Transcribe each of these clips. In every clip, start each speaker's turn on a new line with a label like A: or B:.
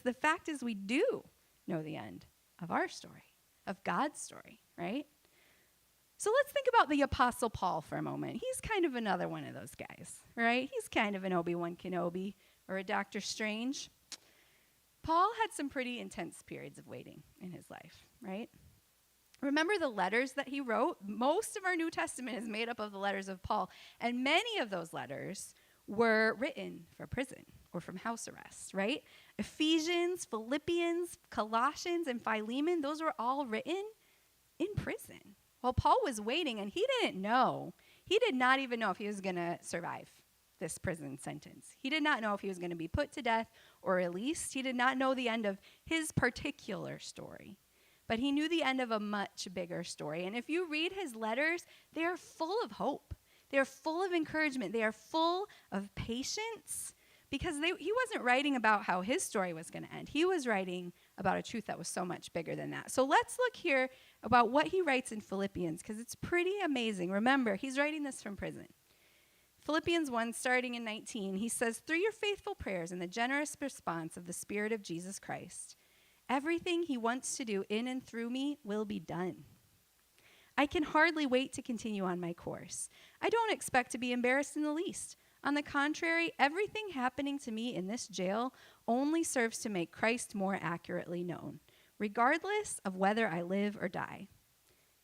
A: the fact is we do know the end of our story, of God's story, right? So let's think about the Apostle Paul for a moment. He's kind of another one of those guys, right? He's kind of an Obi-Wan Kenobi or a Doctor Strange. Paul had some pretty intense periods of waiting in his life, right? Remember the letters that he wrote? Most of our New Testament is made up of the letters of Paul, and many of those letters were written from prison or from house arrest, right? Ephesians, Philippians, Colossians, and Philemon, those were all written in prison. Well, Paul was waiting, and he didn't know. He did not even know if he was going to survive this prison sentence. He did not know if he was going to be put to death or released. He did not know the end of his particular story. But he knew the end of a much bigger story. And if you read his letters, they are full of hope. They are full of encouragement. They are full of patience because he wasn't writing about how his story was going to end. He was writing about a truth that was so much bigger than that. So let's look here about what he writes in Philippians because it's pretty amazing. Remember, he's writing this from prison. Philippians 1, starting in 19, he says, "Through your faithful prayers and the generous response of the Spirit of Jesus Christ, everything he wants to do in and through me will be done. I can hardly wait to continue on my course. I don't expect to be embarrassed in the least. On the contrary, everything happening to me in this jail only serves to make Christ more accurately known, regardless of whether I live or die.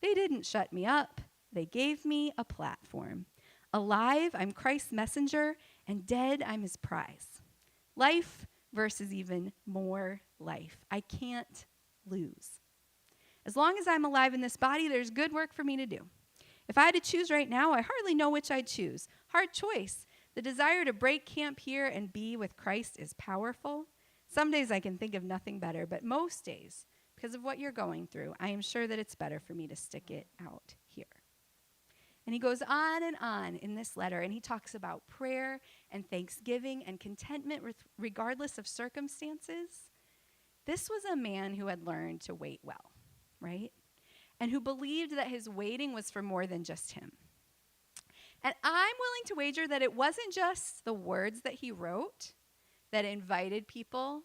A: They didn't shut me up. They gave me a platform. Alive, I'm Christ's messenger, and dead, I'm his prize. Life versus even more life. I can't lose. As long as I'm alive in this body, there's good work for me to do. If I had to choose right now, I hardly know which I'd choose. Hard choice. The desire to break camp here and be with Christ is powerful. Some days I can think of nothing better, but most days, because of what you're going through, I am sure that it's better for me to stick it out here." And he goes on in this letter, and he talks about prayer and thanksgiving and contentment regardless of circumstances. This was a man who had learned to wait well, right? And who believed that his waiting was for more than just him. And I'm willing to wager that it wasn't just the words that he wrote that invited people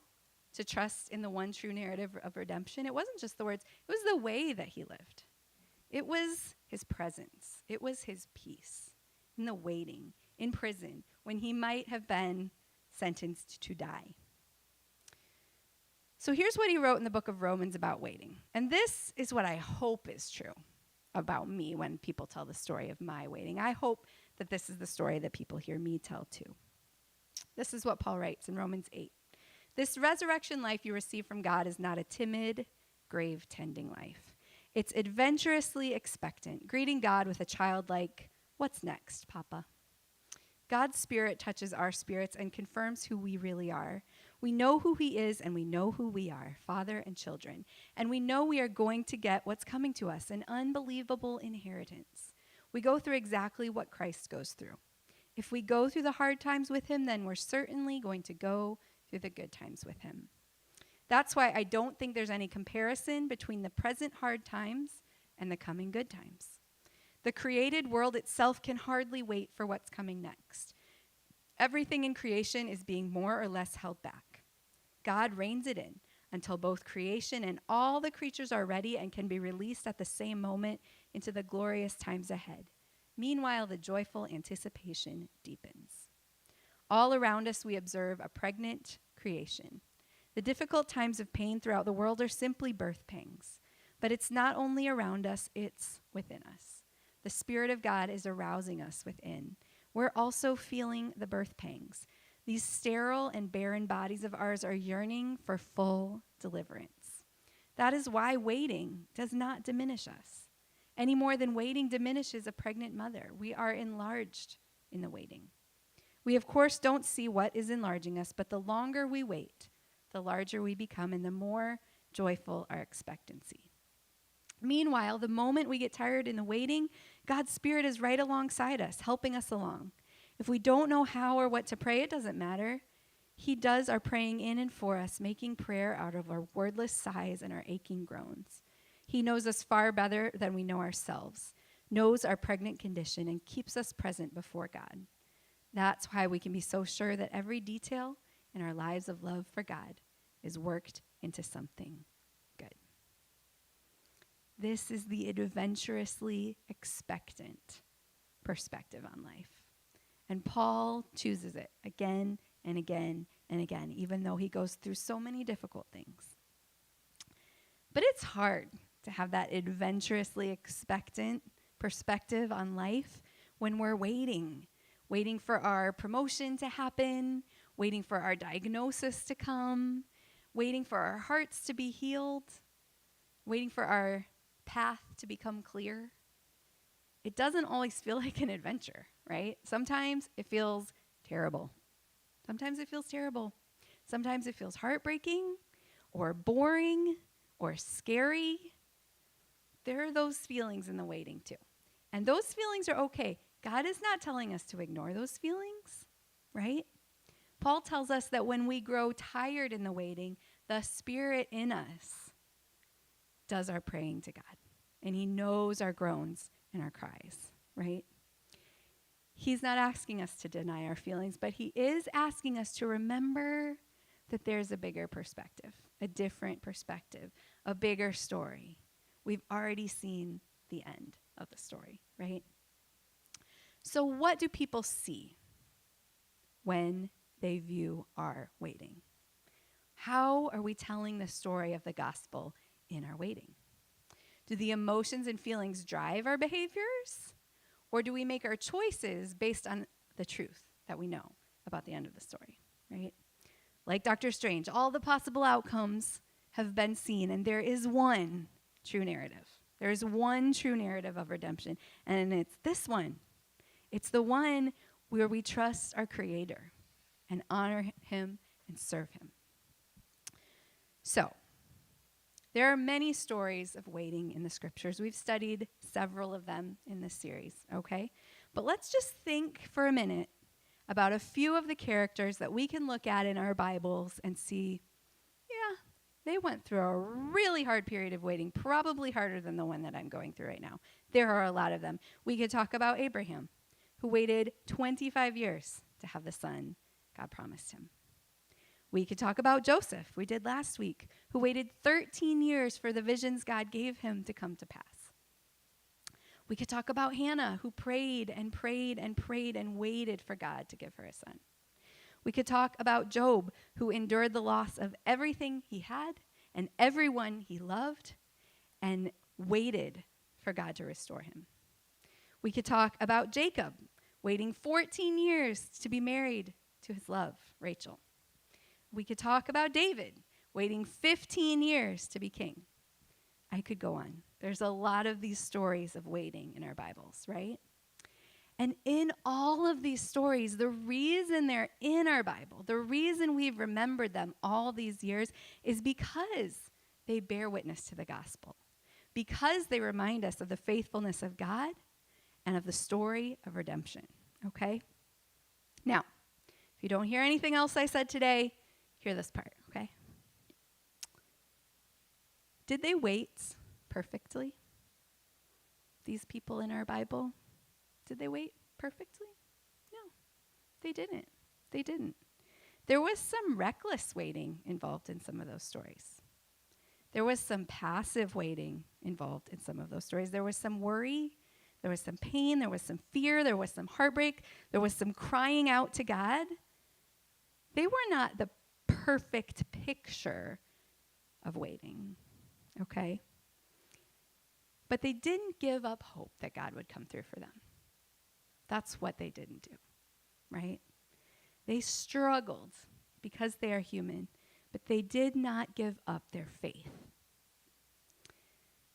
A: to trust in the one true narrative of redemption. It wasn't just the words. It was the way that he lived. It was his presence. It was his peace in the waiting, in prison, when he might have been sentenced to die. So here's what he wrote in the book of Romans about waiting. And this is what I hope is true about me when people tell the story of my waiting. I hope that this is the story that people hear me tell too. This is what Paul writes in Romans 8. "This resurrection life you receive from God is not a timid, grave-tending life. It's adventurously expectant, greeting God with a childlike, 'What's next, Papa?' God's Spirit touches our spirits and confirms who we really are. We know who he is and we know who we are, father and children. And we know we are going to get what's coming to us, an unbelievable inheritance. We go through exactly what Christ goes through. If we go through the hard times with him, then we're certainly going to go through the good times with him. That's why I don't think there's any comparison between the present hard times and the coming good times. The created world itself can hardly wait for what's coming next. Everything in creation is being more or less held back. God reins it in until both creation and all the creatures are ready and can be released at the same moment into the glorious times ahead. Meanwhile, the joyful anticipation deepens. All around us, we observe a pregnant creation. The difficult times of pain throughout the world are simply birth pangs. But it's not only around us, it's within us. The Spirit of God is arousing us within. We're also feeling the birth pangs. These sterile and barren bodies of ours are yearning for full deliverance. That is why waiting does not diminish us, any more than waiting diminishes a pregnant mother. We are enlarged in the waiting. We, of course, don't see what is enlarging us, but the longer we wait, the larger we become and the more joyful our expectancy. Meanwhile, the moment we get tired in the waiting, God's Spirit is right alongside us, helping us along. If we don't know how or what to pray, it doesn't matter. He does our praying in and for us, making prayer out of our wordless sighs and our aching groans. He knows us far better than we know ourselves, knows our pregnant condition, and keeps us present before God. That's why we can be so sure that every detail in our lives of love for God is worked into something good. This is the adventurously expectant perspective on life. And Paul chooses it again and again and again, even though he goes through so many difficult things. But it's hard to have that adventurously expectant perspective on life when we're waiting for our promotion to happen, waiting for our diagnosis to come, waiting for our hearts to be healed, waiting for our path to become clear. It doesn't always feel like an adventure, right? Sometimes it feels terrible. Sometimes it feels terrible. Sometimes it feels heartbreaking or boring or scary. There are those feelings in the waiting too. And those feelings are okay. God is not telling us to ignore those feelings, right? Paul tells us that when we grow tired in the waiting, the Spirit in us does our praying to God. And he knows our groans and our cries, right? He's not asking us to deny our feelings, but he is asking us to remember that there's a bigger perspective, a different perspective, a bigger story. We've already seen the end of the story, right? So what do people see when they view our waiting? How are we telling the story of the gospel in our waiting? Do the emotions and feelings drive our behaviors? Or do we make our choices based on the truth that we know about the end of the story, right? Like Dr. Strange, all the possible outcomes have been seen, and there is one true narrative. There is one true narrative of redemption, and it's this one. It's the one where we trust our Creator and honor him and serve him. So, there are many stories of waiting in the scriptures. We've studied several of them in this series, okay? But let's just think for a minute about a few of the characters that we can look at in our Bibles and see, yeah, they went through a really hard period of waiting, probably harder than the one that I'm going through right now. There are a lot of them. We could talk about Abraham, who waited 25 years to have the son God promised him. We could talk about Joseph, we did last week, who waited 13 years for the visions God gave him to come to pass. We could talk about Hannah, who prayed and prayed and prayed and waited for God to give her a son. We could talk about Job, who endured the loss of everything he had and everyone he loved and waited for God to restore him. We could talk about Jacob, waiting 14 years to be married to his love, Rachel. We could talk about David, waiting 15 years to be king. I could go on. There's a lot of these stories of waiting in our Bibles, right? And in all of these stories, the reason they're in our Bible, the reason we've remembered them all these years is because they bear witness to the gospel, because they remind us of the faithfulness of God and of the story of redemption, okay? Now, if you don't hear anything else I said today, hear this part, okay? Did they wait perfectly? These people in our Bible, did they wait perfectly? No, they didn't. They didn't. There was some reckless waiting involved in some of those stories. There was some passive waiting involved in some of those stories. There was some worry. There was some pain. There was some fear. There was some heartbreak. There was some crying out to God. They were not the perfect picture of waiting, okay? But they didn't give up hope that God would come through for them. That's what they didn't do, right? They struggled because they are human, but they did not give up their faith.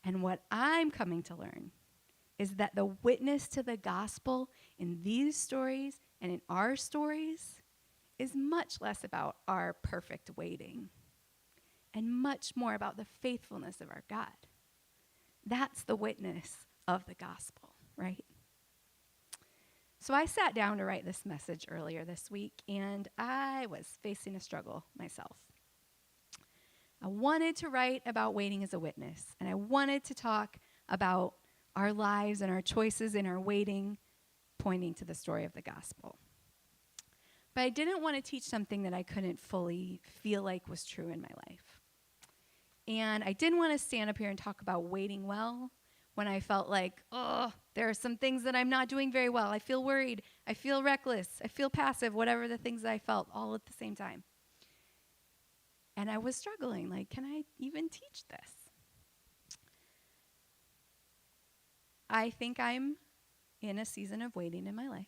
A: And what I'm coming to learn is that the witness to the gospel in these stories and in our stories is much less about our perfect waiting and much more about the faithfulness of our God. That's the witness of the gospel, right? So I sat down to write this message earlier this week, and I was facing a struggle myself. I wanted to write about waiting as a witness, and I wanted to talk about our lives and our choices in our waiting, pointing to the story of the gospel. But I didn't want to teach something that I couldn't fully feel like was true in my life. And I didn't want to stand up here and talk about waiting well when I felt like, oh, there are some things that I'm not doing very well. I feel worried. I feel reckless. I feel passive, whatever the things that I felt all at the same time. And I was struggling, like, can I even teach this? I think I'm in a season of waiting in my life.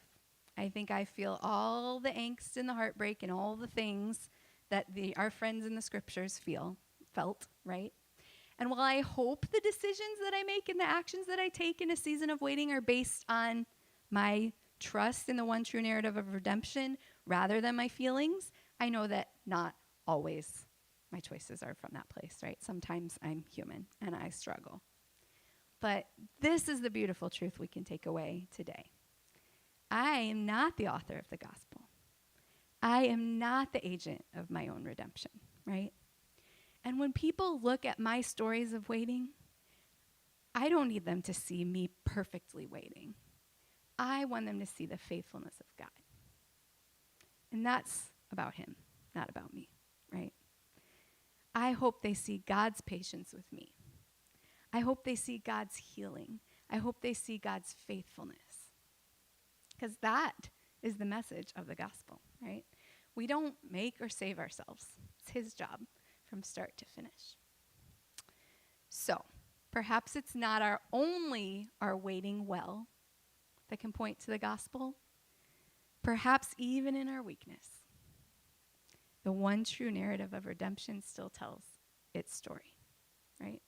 A: I think I feel all the angst and the heartbreak and all the things that our friends in the scriptures felt, right? And while I hope the decisions that I make and the actions that I take in a season of waiting are based on my trust in the one true narrative of redemption rather than my feelings, I know that not always my choices are from that place, right? Sometimes I'm human and I struggle. But this is the beautiful truth we can take away today. I am not the author of the gospel. I am not the agent of my own redemption, right? And when people look at my stories of waiting, I don't need them to see me perfectly waiting. I want them to see the faithfulness of God. And that's about him, not about me, right? I hope they see God's patience with me. I hope they see God's healing. I hope they see God's faithfulness. Because that is the message of the gospel, right? We don't make or save ourselves. It's his job from start to finish. So, perhaps it's not our waiting well that can point to the gospel. Perhaps even in our weakness, the one true narrative of redemption still tells its story, right?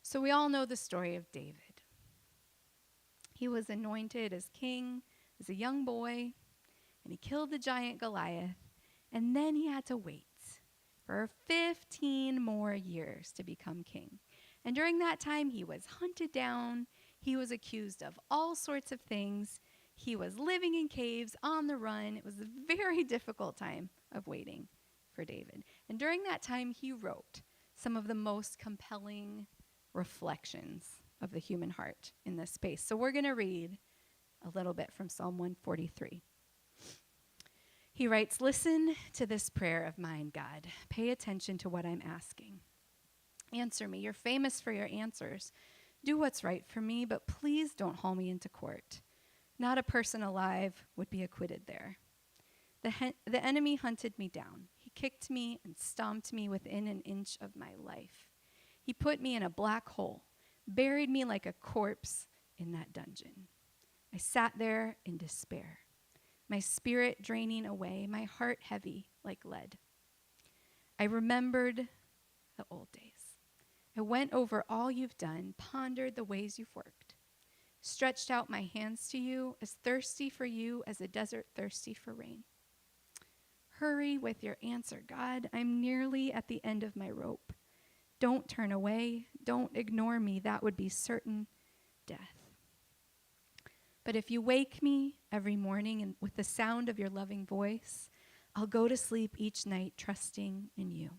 A: So we all know the story of David. He was anointed as king as a young boy, and he killed the giant Goliath, and then he had to wait for 15 more years to become king. And during that time, he was hunted down. He was accused of all sorts of things. He was living in caves, on the run. It was a very difficult time of waiting for David. And during that time, he wrote some of the most compelling reflections of the human heart in this space. So we're going to read a little bit from Psalm 143. He writes, "Listen to this prayer of mine, God. Pay attention to what I'm asking. Answer me. You're famous for your answers. Do what's right for me, but please don't haul me into court. Not a person alive would be acquitted there. The enemy hunted me down. He kicked me and stomped me within an inch of my life. He put me in a black hole, buried me like a corpse in that dungeon. I sat there in despair, my spirit draining away, my heart heavy like lead. I remembered the old days. I went over all you've done, pondered the ways you've worked, stretched out my hands to you, as thirsty for you as a desert thirsty for rain. Hurry with your answer, God. I'm nearly at the end of my rope. Don't turn away. Don't ignore me. That would be certain death. But if you wake me every morning and with the sound of your loving voice, I'll go to sleep each night trusting in you.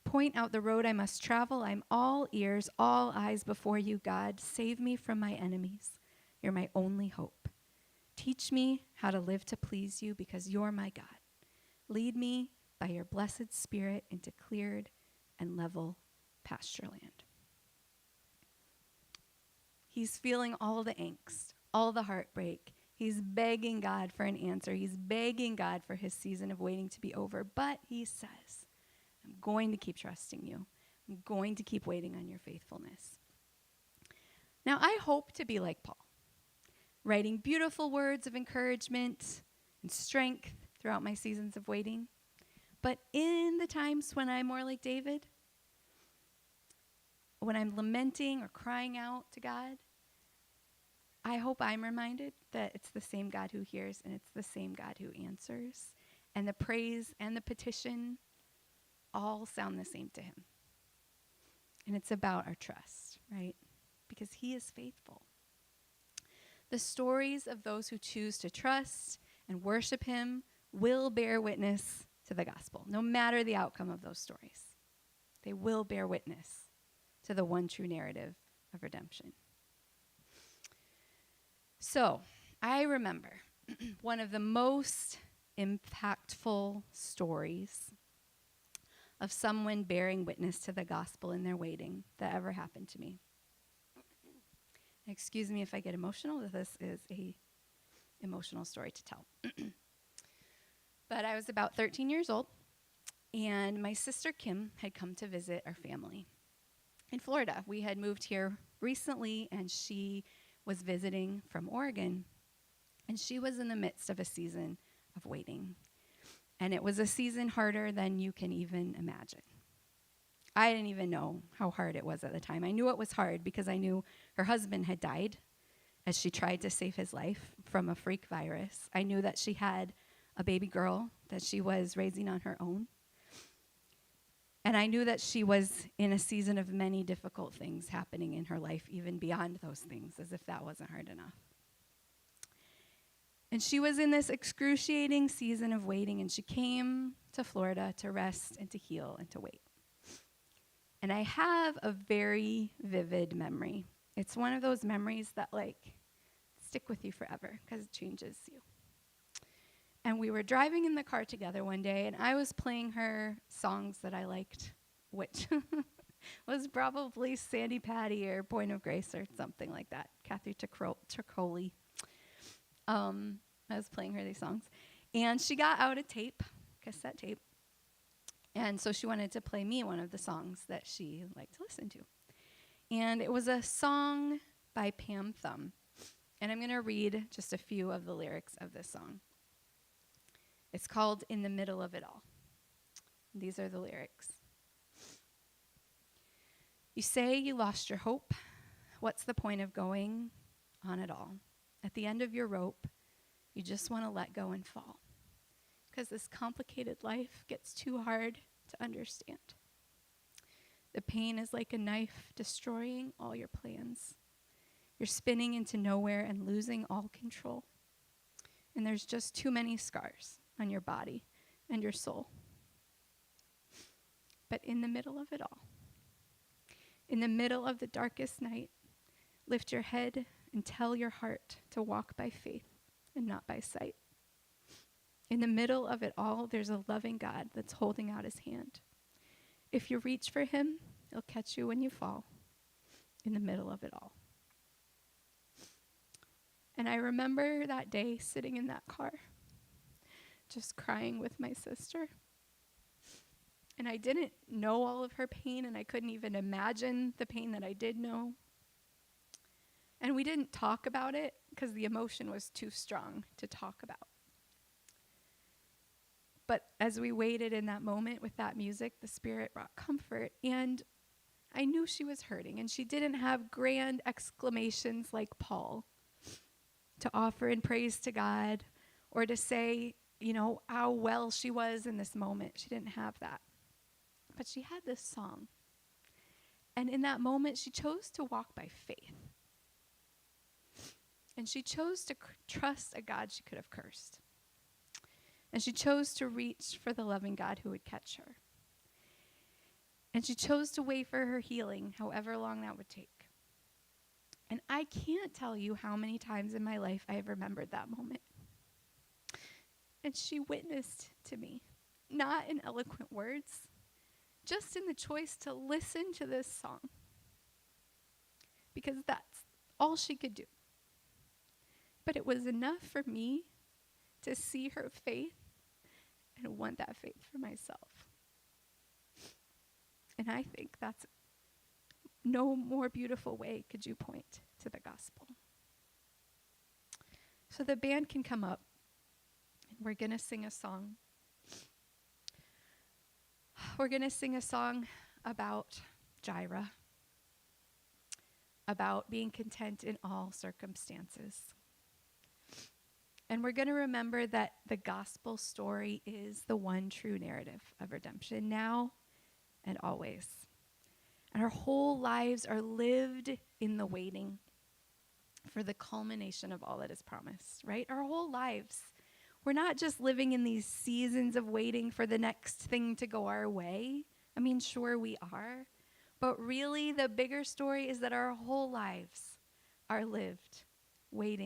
A: Point out the road I must travel. I'm all ears, all eyes before you, God. Save me from my enemies. You're my only hope. Teach me how to live to please you because you're my God. Lead me by your blessed Spirit into cleared and level pasture land." He's feeling all the angst, all the heartbreak. He's begging God for an answer. He's begging God for his season of waiting to be over. But he says, I'm going to keep trusting you. I'm going to keep waiting on your faithfulness. Now, I hope to be like Paul, writing beautiful words of encouragement and strength throughout my seasons of waiting. But in the times when I'm more like David, when I'm lamenting or crying out to God, I hope I'm reminded that it's the same God who hears and it's the same God who answers. And the praise and the petition all sound the same to him. And it's about our trust, right? Because he is faithful. The stories of those who choose to trust and worship him will bear witness to the gospel, no matter the outcome of those stories. They will bear witness to the one true narrative of redemption. So, I remember one of the most impactful stories of someone bearing witness to the gospel in their waiting that ever happened to me. Excuse me if I get emotional. This is a emotional story to tell. But I was about 13 years old, and my sister Kim had come to visit our family in Florida. We had moved here recently, and she was visiting from Oregon, and she was in the midst of a season of waiting. And it was a season harder than you can even imagine. I didn't even know how hard it was at the time. I knew it was hard because I knew her husband had died as she tried to save his life from a freak virus. I knew that she had a baby girl that she was raising on her own. And I knew that she was in a season of many difficult things happening in her life, even beyond those things, as if that wasn't hard enough. And she was in this excruciating season of waiting, and she came to Florida to rest and to heal and to wait. And I have a very vivid memory. It's one of those memories that stick with you forever because it changes you. And we were driving in the car together one day, and I was playing her songs that I liked, which was probably Sandy Patty or Point of Grace or something like that, Kathy Tricoli. I was playing her these songs. And she got out a cassette tape. And so she wanted to play me one of the songs that she liked to listen to. And it was a song by Pam Thumb. And I'm going to read just a few of the lyrics of this song. It's called In the Middle of It All. These are the lyrics. You say you lost your hope. What's the point of going on at all? At the end of your rope, you just want to let go and fall. Because this complicated life gets too hard to understand. The pain is like a knife destroying all your plans. You're spinning into nowhere and losing all control. And there's just too many scars on your body and your soul. But in the middle of it all, in the middle of the darkest night, lift your head and tell your heart to walk by faith and not by sight. In the middle of it all, there's a loving God that's holding out his hand. If you reach for him, he'll catch you when you fall. In the middle of it all. And I remember that day sitting in that car, just crying with my sister. And I didn't know all of her pain, and I couldn't even imagine the pain that I did know. And we didn't talk about it because the emotion was too strong to talk about. But as we waited in that moment with that music, the Spirit brought comfort. And I knew she was hurting, and she didn't have grand exclamations like Paul to offer in praise to God or to say, how well she was in this moment. She didn't have that. But she had this song. And in that moment, she chose to walk by faith. And she chose to trust a God she could have cursed. And she chose to reach for the loving God who would catch her. And she chose to wait for her healing, however long that would take. And I can't tell you how many times in my life I have remembered that moment. And she witnessed to me, not in eloquent words, just in the choice to listen to this song. Because that's all she could do. But it was enough for me to see her faith and want that faith for myself. And I think that's no more beautiful way could you point to the gospel. So the band can come up, and we're going to sing a song. We're going to sing a song about Jireh, about being content in all circumstances. And we're going to remember that the gospel story is the one true narrative of redemption now and always. And our whole lives are lived in the waiting for the culmination of all that is promised, right? Our whole lives. We're not just living in these seasons of waiting for the next thing to go our way. I mean, sure we are. But really, the bigger story is that our whole lives are lived waiting